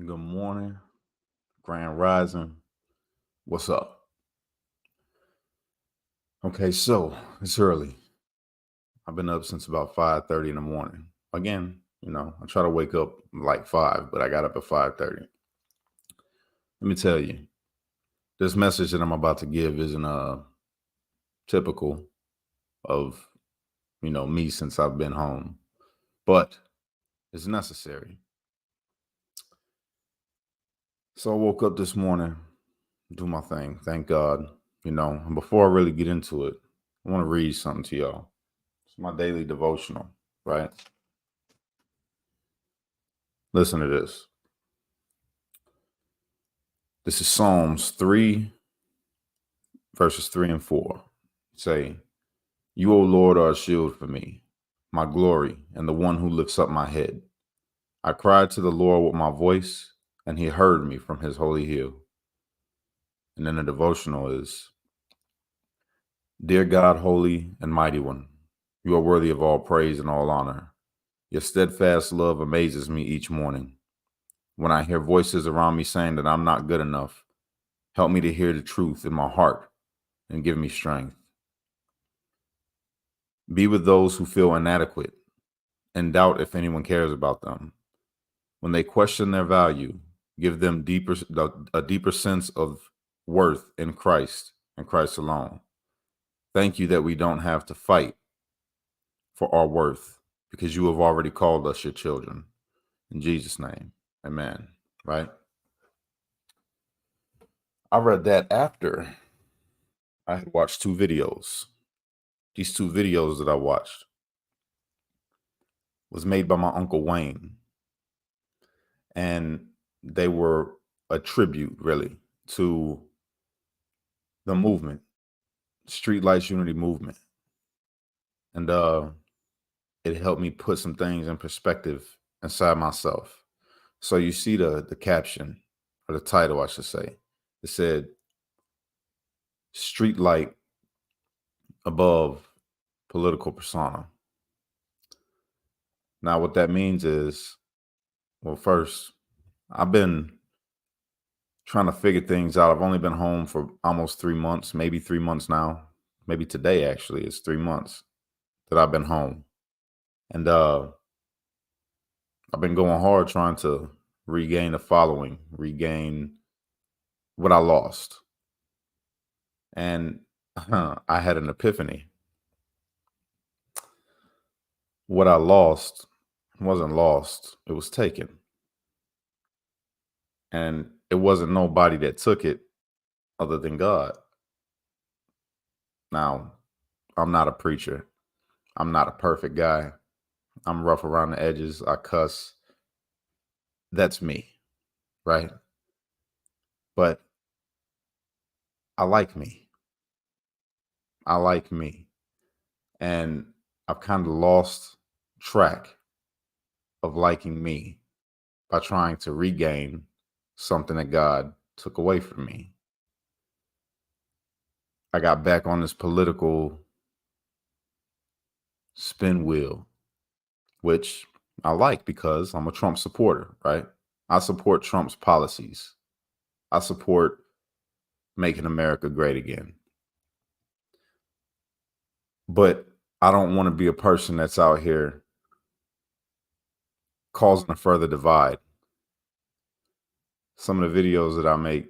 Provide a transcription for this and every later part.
Good morning, Grand Rising. What's up? Okay, so it's early. I've been up since about 5:30 in the morning. Again, I try to wake up like 5, but I got up at 5:30. Let me tell you, this message that I'm about to give isn't typical of, me since I've been home, but it's necessary. So I woke up this morning, do my thing. Thank God, And before I really get into it, I want to read something to y'all. It's my daily devotional, right? Listen to this. This is Psalms 3, verses 3 and 4. Say, "You, O Lord, are a shield for me, my glory, and the one who lifts up my head. I cried to the Lord with my voice, and he heard me from his holy hill." And then the devotional is, "Dear God, holy and mighty one, you are worthy of all praise and all honor. Your steadfast love amazes me each morning. When I hear voices around me saying that I'm not good enough, help me to hear the truth in my heart and give me strength. Be with those who feel inadequate and doubt if anyone cares about them. When they question their value, give them a deeper sense of worth in Christ and Christ alone. Thank you that we don't have to fight for our worth because you have already called us your children. In Jesus' name, amen." Right? I read that after I had watched two videos. These two videos that I watched was made by my Uncle Wayne, and they were a tribute, really, to the movement, Streetlights Unity movement. And it helped me put some things in perspective inside myself. So you see the caption, or the title, I should say. It said, "Streetlight above political persona." Now, what that means is, well, first, I've been trying to figure things out. I've only been home for almost 3 months, maybe 3 months now. Maybe today, actually, it's 3 months that I've been home. And I've been going hard trying to regain the following, regain what I lost. And I had an epiphany. What I lost wasn't lost, it was taken. And it wasn't nobody that took it other than God. Now, I'm not a preacher. I'm not a perfect guy. I'm rough around the edges. I cuss. That's me, right? But I like me. I like me. And I've kind of lost track of liking me by trying to regain something that God took away from me. I got back on this political spin wheel, which I like because I'm a Trump supporter, right? I support Trump's policies. I support making America great again. But I don't want to be a person that's out here causing a further divide. Some of the videos that I make,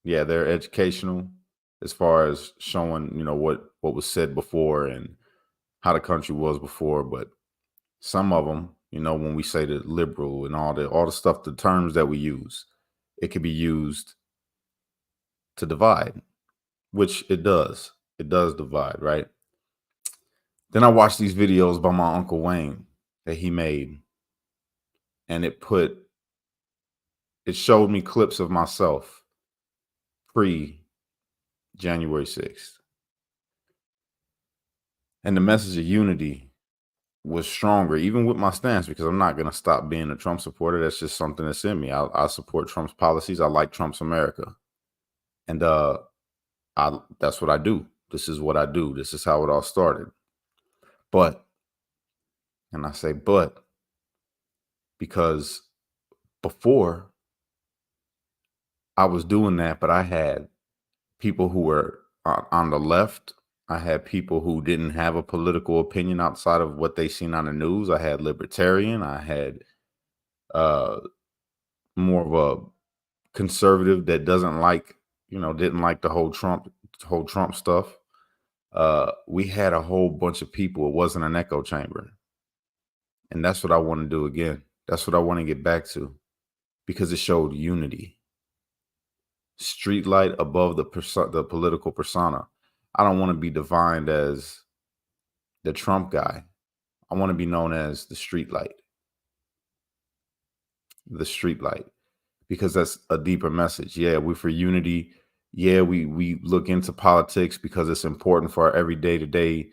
yeah, they're educational as far as showing, what was said before and how the country was before. But some of them, when we say the liberal and all the stuff, the terms that we use, it could be used to divide, which it does. It does divide, right? Then I watched these videos by my Uncle Wayne that he made, and it showed me clips of myself pre January 6th. And the message of unity was stronger, even with my stance, because I'm not going to stop being a Trump supporter. That's just something that's in me. I support Trump's policies. I like Trump's America. And that's what I do. This is what I do. This is how it all started. But, and I say but, because Before I was doing that, but I had people who were on the left. I had people who didn't have a political opinion outside of what they seen on the news. I had libertarian. I had uh, more of a conservative that didn't like the whole Trump stuff. We had a whole bunch of people. It wasn't an echo chamber. And that's what I want to do again. That's what I want to get back to because it showed unity. Streetlight above the political persona. I don't want to be defined as the Trump guy. I want to be known as the streetlight. The streetlight. Because that's a deeper message. Yeah, we're for unity. Yeah, we look into politics because it's important for our everyday to day,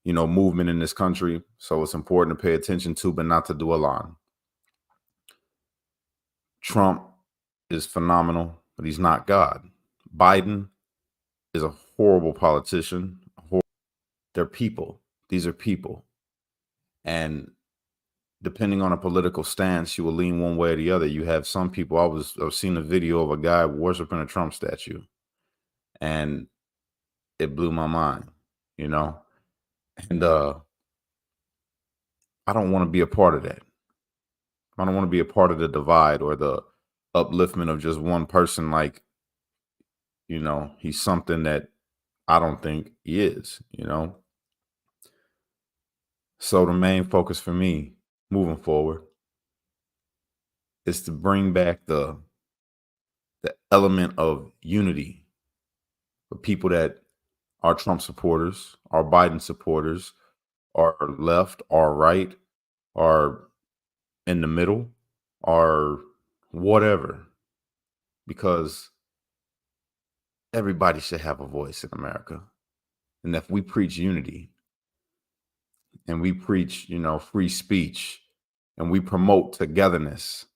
movement in this country. So it's important to pay attention to, but not to dwell on. Trump is phenomenal, but he's not God. Biden is a horrible politician. They're people. These are people. And depending on a political stance, you will lean one way or the other. You have some people. I've seen a video of a guy worshiping a Trump statue, and it blew my mind, And I don't want to be a part of that. I don't want to be a part of the divide or the upliftment of just one person. Like, he's something that I don't think he is. So the main focus for me moving forward is to bring back the element of unity for people that are Trump supporters, are Biden supporters, are left, are right, are in the middle, are whatever. Because everybody should have a voice in America. And if we preach unity and we preach, free speech and we promote togetherness,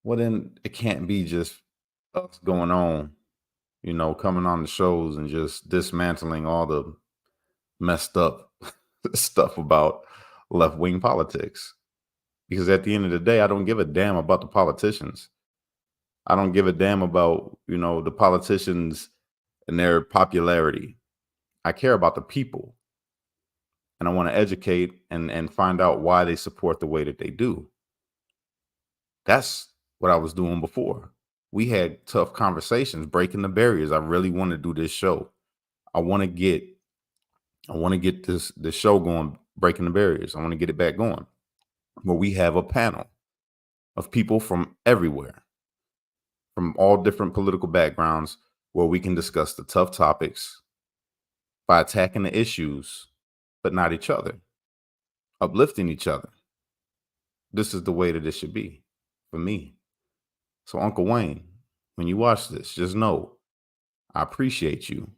well, then it can't be just us going on, coming on the shows and just dismantling all the messed up stuff about left-wing politics. Because at the end of the day, I don't give a damn about the politicians. I don't give a damn about, the politicians and their popularity. I care about the people. And I want to educate and find out why they support the way that they do. That's what I was doing before. We had tough conversations, breaking the barriers. I really want to do this show. I want to get this show going, breaking the barriers. I want to get it back going. Where we have a panel of people from everywhere, from all different political backgrounds, where we can discuss the tough topics by attacking the issues, but not each other, uplifting each other. This is the way that it should be for me. So Uncle Wayne, when you watch this, just know I appreciate you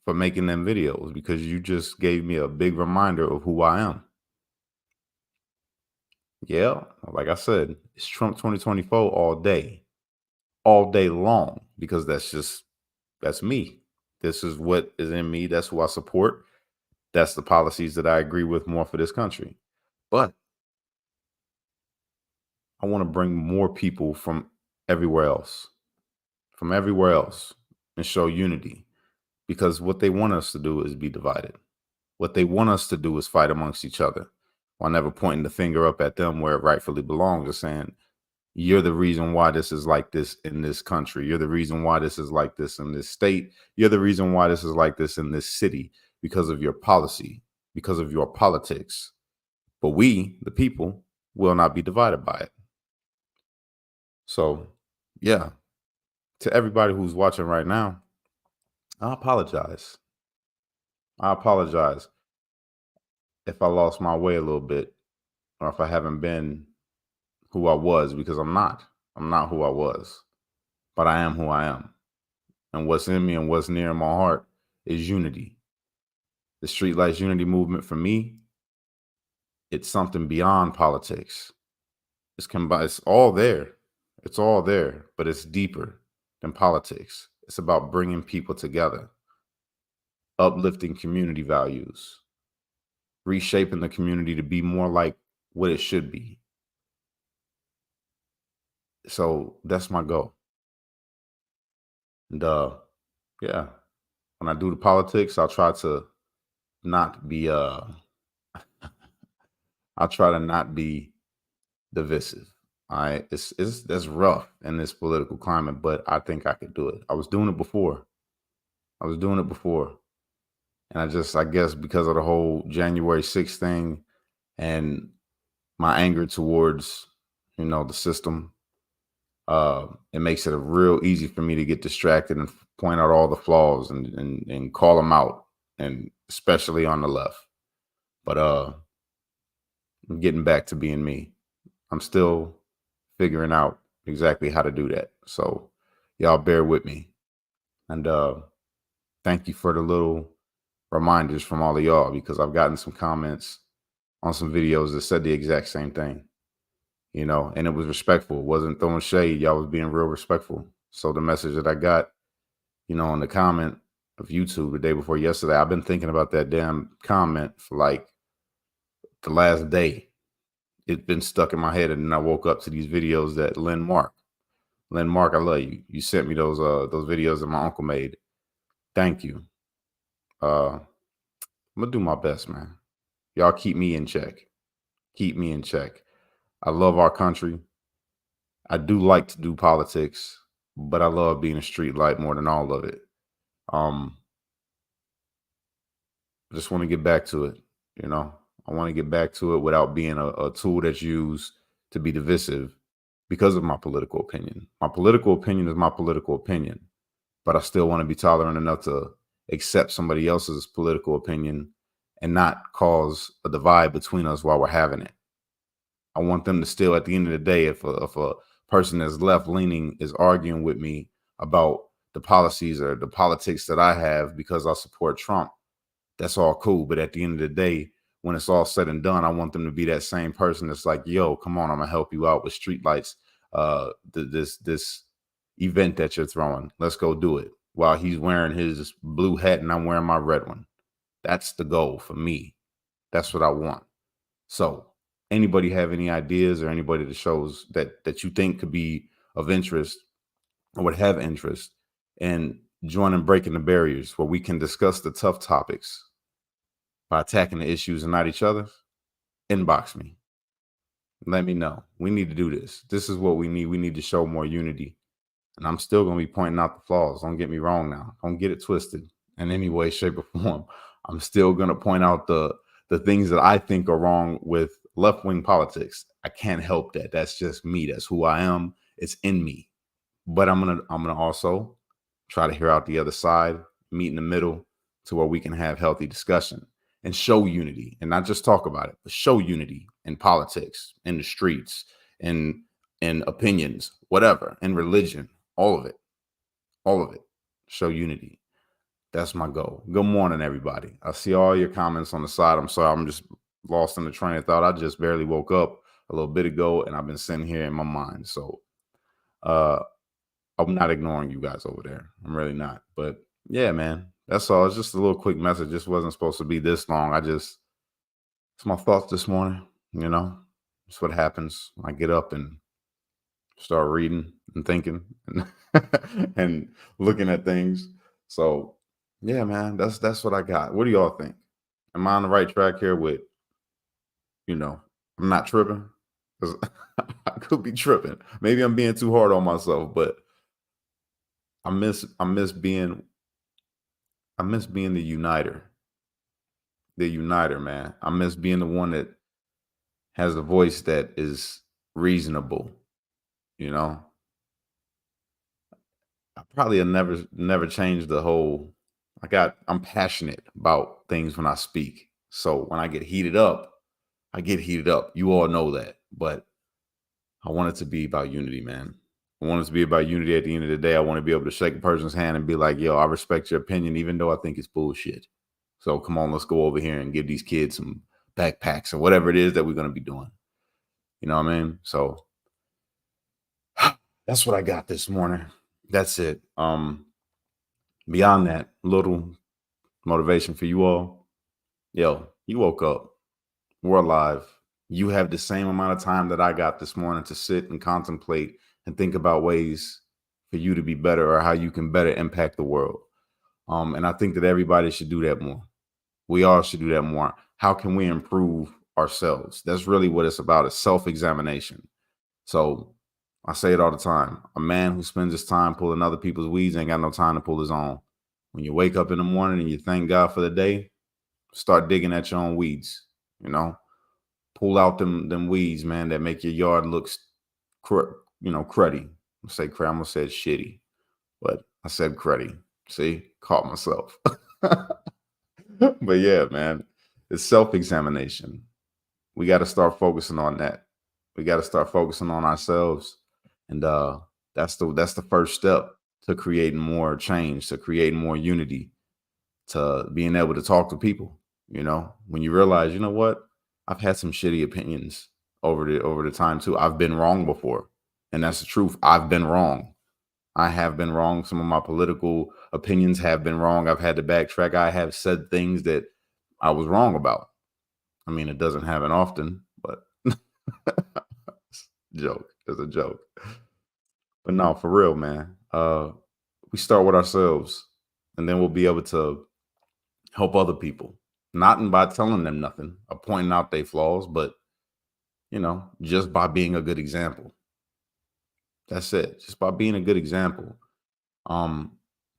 for making them videos because you just gave me a big reminder of who I am. Yeah, like I said, it's Trump 2024 all day long, because that's me. This is what is in me. That's who I support. That's the policies that I agree with more for this country. But I want to bring more people from everywhere else, and show unity, because what they want us to do is be divided. What they want us to do is fight amongst each other, while never pointing the finger up at them where it rightfully belongs, or saying, you're the reason why this is like this in this country. You're the reason why this is like this in this state. You're the reason why this is like this in this city, because of your policy, because of your politics. But we, the people, will not be divided by it. So, yeah, to everybody who's watching right now, I apologize. I apologize if I lost my way a little bit, or if I haven't been who I was, because I'm not. I'm not who I was, but I am who I am. And what's in me and what's near my heart is unity. The Streetlights Unity movement, for me, it's something beyond politics. It's all there. It's all there, but it's deeper than politics. It's about bringing people together, uplifting community values, reshaping the community to be more like what it should be. So that's my goal. And yeah, when I do the politics, I'll try to not be I'll try to not be divisive. All right. It's that's rough in this political climate, but I think I could do it. I was doing it before. I was doing it before. And I guess because of the whole January 6th thing and my anger towards, the system, it makes it a real easy for me to get distracted and point out all the flaws and call them out, and especially on the left. But I'm getting back to being me. I'm still figuring out exactly how to do that. So y'all bear with me. And thank you for the little reminders from all of y'all, because I've gotten some comments on some videos that said the exact same thing, and it was respectful. It wasn't throwing shade. Y'all was being real respectful. So the message that I got, in the comment of YouTube the day before yesterday, I've been thinking about that damn comment for like the last day. It's been stuck in my head. And then I woke up to these videos that Lynn Mark, I love you. You sent me those videos that my uncle made. Thank you. I'm gonna do my best, man. Y'all keep me in check. Keep me in check. I love our country. I do like to do politics, but I love being a street light more than all of it. I just want to get back to it. I want to get back to it without being a tool that's used to be divisive because of my political opinion. My political opinion is my political opinion, but I still want to be tolerant enough to accept somebody else's political opinion and not cause a divide between us while we're having it. I want them to still, at the end of the day, if a person that's left leaning is arguing with me about the policies or the politics that I have because I support Trump, that's all cool. But at the end of the day, when it's all said and done, I want them to be that same person that's like, yo, come on, I'm gonna help you out with Streetlights. This event that you're throwing, let's go do it. While he's wearing his blue hat and I'm wearing my red one. That's the goal for me. That's what I want. So anybody have any ideas or anybody that shows that you think could be of interest or would have interest in joining Breaking the Barriers, where we can discuss the tough topics by attacking the issues and not each other, inbox me. Let me know. We need to do this. This is what we need. We need to show more unity. And I'm still going to be pointing out the flaws. Don't get me wrong now. Don't get it twisted in any way, shape, or form. I'm still going to point out the things that I think are wrong with left-wing politics. I can't help that. That's just me. That's who I am. It's in me. But I'm gonna also try to hear out the other side, meet in the middle to where we can have healthy discussion and show unity, and not just talk about it, but show unity in politics, in the streets, in opinions, whatever, in religion, all of it. Show unity. That's my goal. Good morning, everybody. I see all your comments on the side. I'm sorry, I'm just lost in the train of thought. I just barely woke up a little bit ago, and I've been sitting here in my mind. So I'm not ignoring you guys over there. I'm really not. But yeah, man, that's all. It's just a little quick message. This wasn't supposed to be this long. It's my thoughts this morning. It's what happens when I get up and start reading and thinking and, and looking at things. So yeah, man, that's what I got. What do y'all think? Am I on the right track here with, I'm not tripping? Because I could be tripping. Maybe I'm being too hard on myself, but I miss being the uniter. The uniter, man. I miss being the one that has a voice that is reasonable. I probably have never changed the whole. I'm passionate about things when I speak. So when I get heated up, I get heated up. You all know that. But I want it to be about unity, man. I want it to be about unity at the end of the day. I want to be able to shake a person's hand and be like, yo, I respect your opinion, even though I think it's bullshit. So come on, let's go over here and give these kids some backpacks or whatever it is that we're going to be doing. You know what I mean? So that's what I got this morning. That's it. Beyond that, little motivation for you all. Yo, you woke up. We're alive. You have the same amount of time that I got this morning to sit and contemplate and think about ways for you to be better or how you can better impact the world. And I think that everybody should do that more. We all should do that more. How can we improve ourselves? That's really what it's about, is self-examination. So I say it all the time. A man who spends his time pulling other people's weeds ain't got no time to pull his own. When you wake up in the morning and you thank God for the day, start digging at your own weeds, you know, pull out them weeds, man, that make your yard look, cruddy. I'm gonna say shitty, but I said cruddy. See, caught myself. But yeah, man, it's self-examination. We got to start focusing on that. We got to start focusing on ourselves. And that's the first step to creating more change, to creating more unity, to being able to talk to people. When you realize, you know what, I've had some shitty opinions over the time too. I've been wrong before. And that's the truth. I've been wrong. I have been wrong. Some of my political opinions have been wrong. I've had to backtrack. I have said things that I was wrong about. I mean, it doesn't happen often, but joke. It's a joke. But no, for real, man. We start with ourselves, and then we'll be able to help other people. Not by telling them nothing or pointing out their flaws, but just by being a good example. That's it. Just by being a good example. And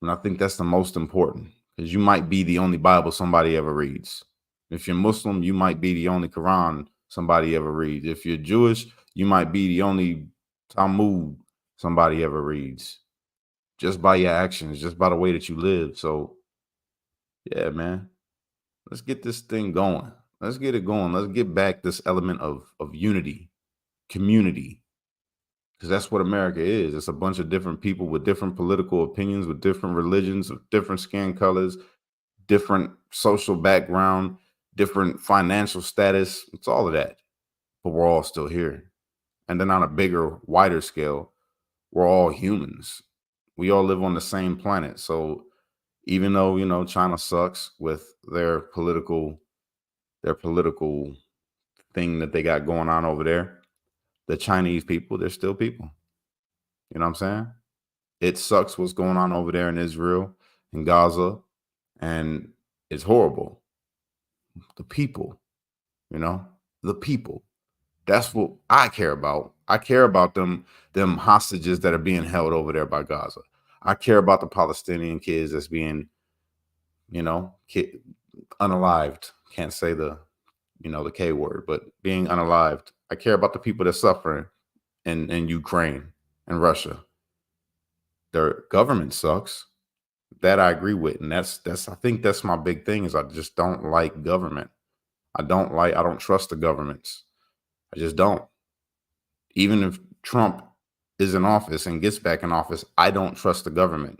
I think that's the most important, because you might be the only Bible somebody ever reads. If you're Muslim, you might be the only Quran somebody ever reads. If you're Jewish, you might be the only Talmud somebody ever reads. Just by your actions, just by the way that you live. So, yeah, man, let's get this thing going. Let's get it going. Let's get back this element of unity, community, because that's what America is. It's a bunch of different people with different political opinions, with different religions, with different skin colors, different social background, different financial status. It's all of that. But we're all still here. And then on a bigger, wider scale, we're all humans. We all live on the same planet. So even though, China sucks with their political thing that they got going on over there, the Chinese people, they're still people. You know what I'm saying? It sucks what's going on over there in Israel, in Gaza, and it's horrible. The people, the people. That's what I care about. I care about them hostages that are being held over there by Gaza. I care about the Palestinian kids that's being, unalived. Can't say the K word, but being unalived. I care about the people that suffering in Ukraine and Russia. Their government sucks. That I agree with. And that's I think that's my big thing, is I just don't like government. I don't trust the governments. I just don't. Even if Trump is in office and gets back in office, I don't trust the government.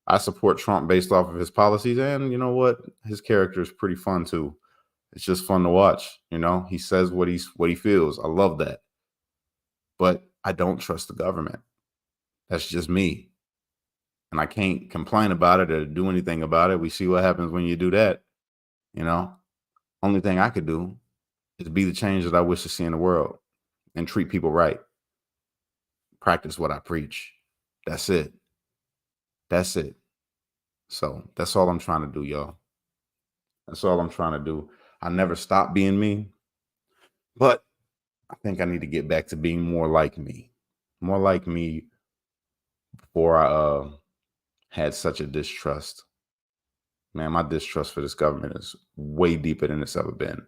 I support Trump based off of his policies, and you know what? His character is pretty fun too. It's just fun to watch. He says what he feels. I love that. But I don't trust the government. That's just me. And I can't complain about it or do anything about it. We see what happens when you do that. Only thing I could do is be the change that I wish to see in the world and treat people right. Practice what I preach. That's it. That's it. So that's all I'm trying to do, y'all. That's all I'm trying to do. I never stopped being me, but I think I need to get back to being more like me. More like me before I had such a distrust. Man, my distrust for this government is way deeper than it's ever been.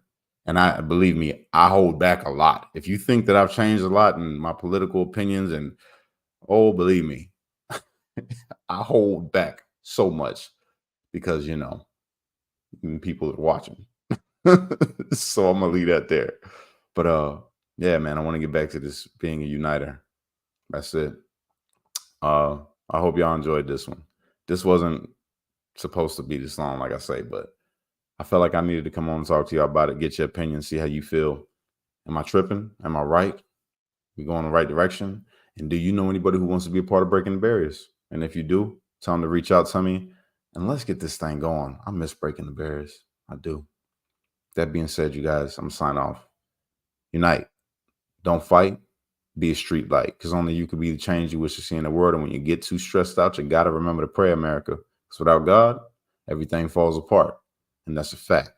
And believe me, I hold back a lot. If you think that I've changed a lot in my political opinions, and believe me, I hold back so much because, people are watching. So I'm gonna leave that there. But yeah, man, I want to get back to this being a uniter. That's it. I hope y'all enjoyed this one. This wasn't supposed to be this long, like I say, but I felt like I needed to come on and talk to y'all about it, get your opinion, see how you feel. Am I tripping? Am I right? We going in the right direction? And do you know anybody who wants to be a part of breaking the barriers? And if you do, tell them to reach out to me and let's get this thing going. I miss breaking the barriers. I do. That being said, you guys, I'm gonna sign off. Unite. Don't fight. Be a street light, because only you can be the change you wish to see in the world. And when you get too stressed out, you got to remember to pray, America. Because without God, everything falls apart. And that's a fact.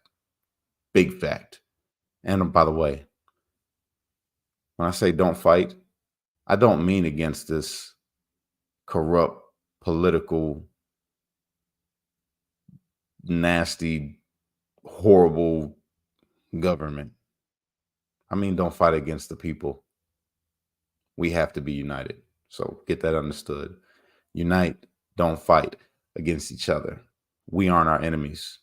Big fact. And by the way, when I say don't fight, I don't mean against this corrupt, political, nasty, horrible government. I mean, don't fight against the people. We have to be united. So get that understood. Unite, don't fight against each other. We aren't our enemies.